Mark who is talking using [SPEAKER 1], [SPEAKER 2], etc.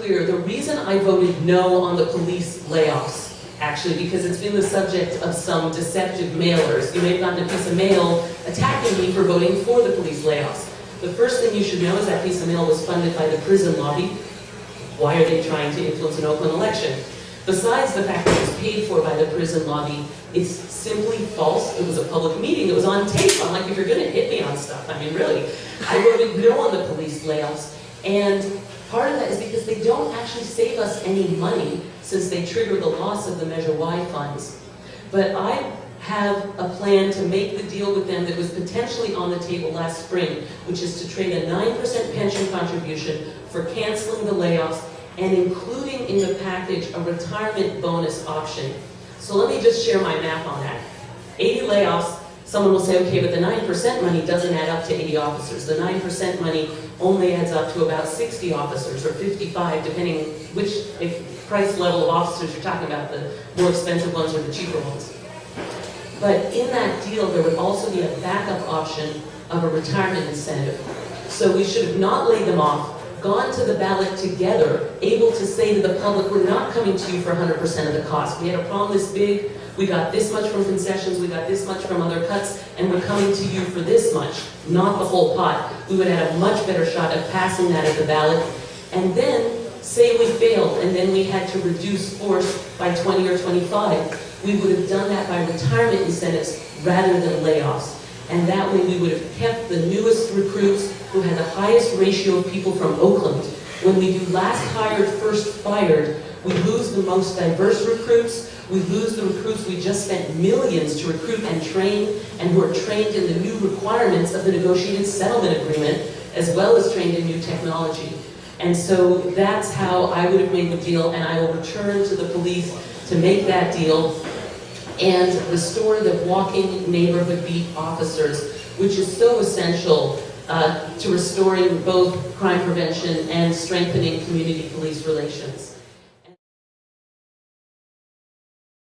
[SPEAKER 1] clear, the reason I voted no on the police layoffs, actually, because it's been the subject of some deceptive mailers. You may have gotten a piece of mail attacking me for voting for the police layoffs. The first thing you should know is that piece of mail was funded by the prison lobby. Why are they trying to influence an Oakland election? Besides the fact that it was paid for by the prison lobby, it's simply false. It was a public meeting. It was on tape. I'm like, if you're going to hit me on stuff, I mean, really. I voted no on the police layoffs. And part of that is because they don't actually save us any money since they trigger the loss of the Measure Y funds. But I have a plan to make the deal with them that was potentially on the table last spring, which is to trade a 9% pension contribution for canceling the layoffs and including in the package a retirement bonus option. So let me just share my math on that. 80 layoffs, someone will say, okay, but the 9% money doesn't add up to 80 officers. The 9% money only adds up to about 60 officers or 55, depending which price level of officers you're talking about, the more expensive ones or the cheaper ones. But in that deal, there would also be a backup option of a retirement incentive. So we should have not laid them off, gone to the ballot together, able to say to the public, we're not coming to you for 100% of the cost. We had a problem this big, we got this much from concessions, we got this much from other cuts, and we're coming to you for this much, not the whole pot. We would have a much better shot of passing that at the ballot. And then, say we failed, and then we had to reduce force by 20 or 25. We would have done that by retirement incentives rather than layoffs. And that way we would have kept the newest recruits who had the highest ratio of people from Oakland. When we do last hired, first fired, we lose the most diverse recruits, we lose the recruits we just spent millions to recruit and train, and who are trained in the new requirements of the negotiated settlement agreement, as well as trained in new technology. And so that's how I would have made the deal, and I will return to the police to make that deal and restore the walking neighborhood beat officers, which is so essential to restoring both crime prevention and strengthening community police relations.